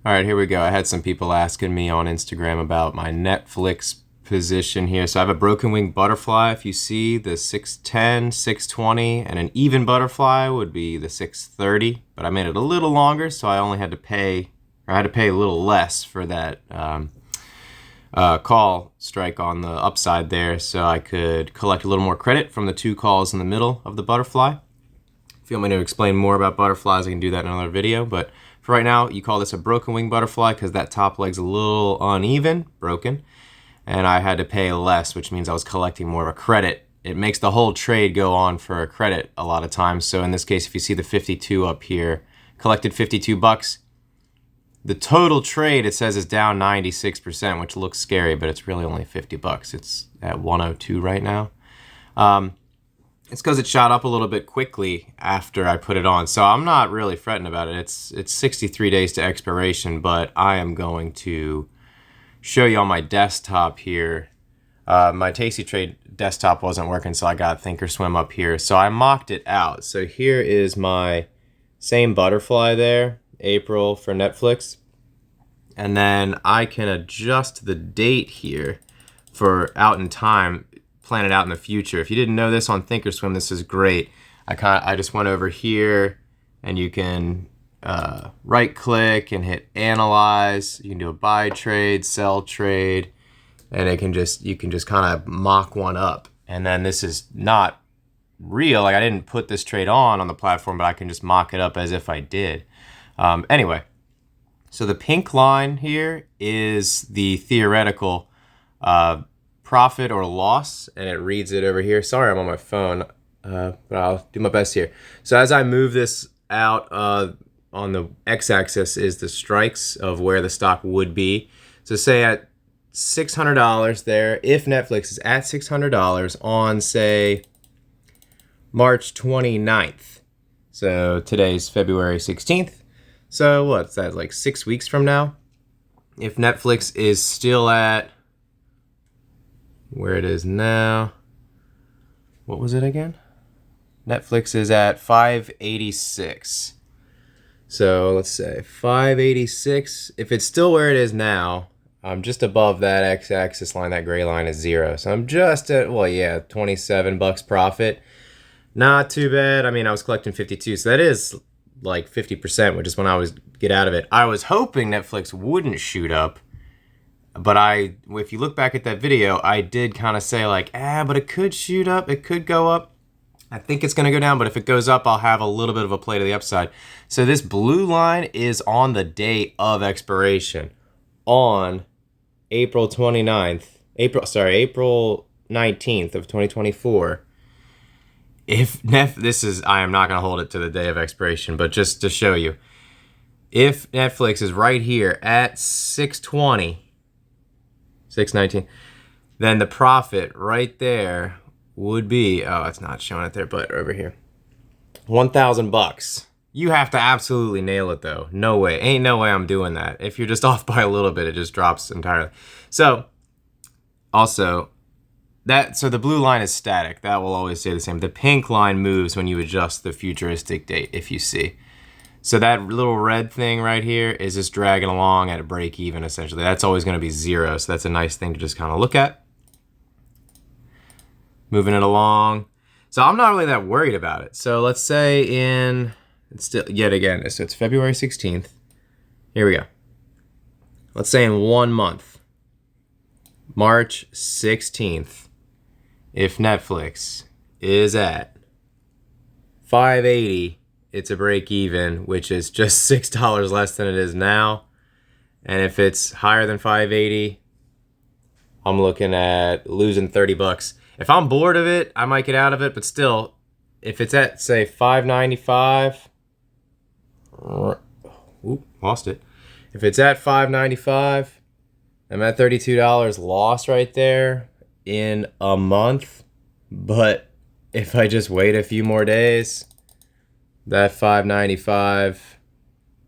All right, here we go. I had some people asking me on Instagram about my Netflix position here. So I have a broken wing butterfly. If you see the 610, 620, and an even butterfly would be the 630, but I made it a little longer, so I only had to pay, or I had to pay a little less for that call strike on the upside there, so I could collect a little more credit from the two calls in the middle of the butterfly. If you want me to explain more about butterflies, I can do that in another video, but for right now, you call this a broken wing butterfly because that top leg's a little uneven, broken, and I had to pay less, which means I was collecting more of a credit. It makes the whole trade go on for a credit a lot of times. So in this case, if you see the 52 up here, collected 52 bucks. The total trade, it says, is down 96%, which looks scary, but it's really only 50 bucks. It's at 102 right now. It's because it shot up a little bit quickly after I put it on. So I'm not really fretting about it. It's 63 days to expiration, but I am going to show you on my desktop here. My Tasty Trade desktop wasn't working, so I got Thinkorswim up here. So I mocked it out. So here is my same butterfly there, April for Netflix. And then I can adjust the date here for out in time, plan it out in the future. If you didn't know this on Thinkorswim, this is great. I just went over here and you can right click and hit analyze. You can do a buy trade, sell trade, and you can just kind of mock one up. And then this is not real. Like, I didn't put this trade on the platform, but I can just mock it up as if I did. Anyway, so the pink line here is the theoretical profit or loss, and it reads it over here. Sorry, I'm on my phone, but I'll do my best here. So as I move this out, on the x-axis is the strikes of where the stock would be. So say at $600 there, if Netflix is at $600 on, say, March 29th. So today's February 16th. So what's that, like 6 weeks from now? If Netflix is still at where it is now, what was it again? Netflix is at 586. So let's say 586. If it's still where it is now, I'm just above that x-axis line. That gray line is 0. So I'm just at, well, yeah, 27 bucks profit. Not too bad. I mean, I was collecting 52, so that is like 50%, which is when I was get out of it. I was hoping Netflix wouldn't shoot up, but if you look back at that video, I did kind of say like, but it could shoot up, it could go up. I think it's going to go down, but if it goes up, I'll have a little bit of a play to the upside. So this blue line is on the day of expiration, on April 19th of 2024. I am not going to hold it to the day of expiration, but just to show you, if Netflix is right here at 620, 619, then the profit right there would be, it's not showing it there, but over here, 1,000 bucks. You have to absolutely nail it though. No way. Ain't no way I'm doing that. If you're just off by a little bit, it just drops entirely. So also, so the blue line is static. That will always stay the same. The pink line moves when you adjust the futuristic date, if you see. So that little red thing right here is just dragging along at a break even, essentially. That's always going to be 0, so that's a nice thing to just kind of look at. Moving it along. So I'm not really that worried about it. So let's say yet again, so it's February 16th. Here we go. Let's say in 1 month, March 16th, if Netflix is at 580, it's a break even, which is just $6 less than it is now. And if it's higher than 580, I'm looking at losing 30 bucks. If I'm bored of it, I might get out of it, but still, if it's at, say, 595, lost it. If it's at 595, I'm at $32 loss right there in a month. But if I just wait a few more days, that 595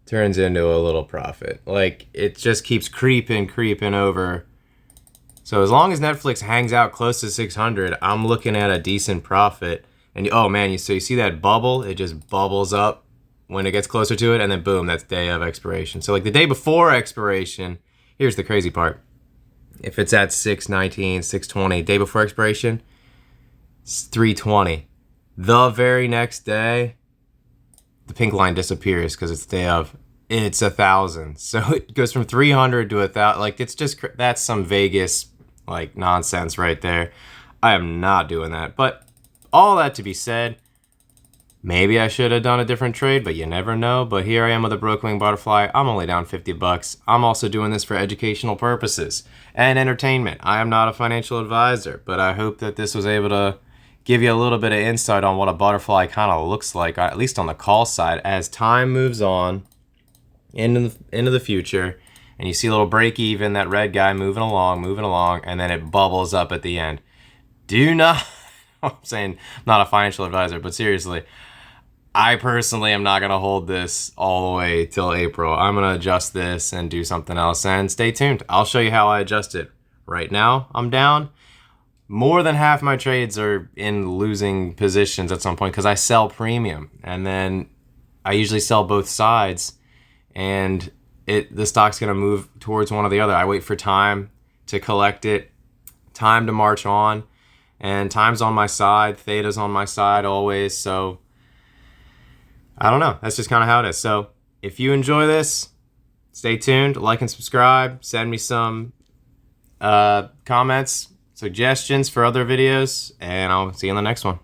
turns into a little profit. Like, it just keeps creeping over. So as long as Netflix hangs out close to 600, I'm looking at a decent profit. And oh man, so you see that bubble? It just bubbles up when it gets closer to it, and then boom, that's day of expiration. So like the day before expiration, here's the crazy part. If it's at 6:19, 6:20, day before expiration, it's 3:20. The very next day, the pink line disappears because it's the day of. It's 1,000. So it goes from 300 to 1,000. Like, it's just, that's some Vegas, like, nonsense right there. I am not doing that. But all that to be said, maybe I should have done a different trade, but you never know. But here I am with a broken wing butterfly. I'm only down 50 bucks. I'm also doing this for educational purposes and entertainment. I am not a financial advisor, but I hope that this was able to give you a little bit of insight on what a butterfly kind of looks like, at least on the call side, as time moves on into the future, and you see a little break even, that red guy moving along, and then it bubbles up at the end. Do not, I'm saying I'm not a financial advisor, but seriously, I personally am not going to hold this all the way till April. I'm going to adjust this and do something else, and stay tuned. I'll show you how I adjust it. Right now, I'm down. More than half my trades are in losing positions at some point because I sell premium, and then I usually sell both sides, and the stock's gonna move towards one or the other. I wait for time to collect it, time to march on, and time's on my side, theta's on my side always. So I don't know, that's just kind of how it is. So if you enjoy this, stay tuned, like and subscribe, send me some comments, suggestions for other videos, and I'll see you in the next one.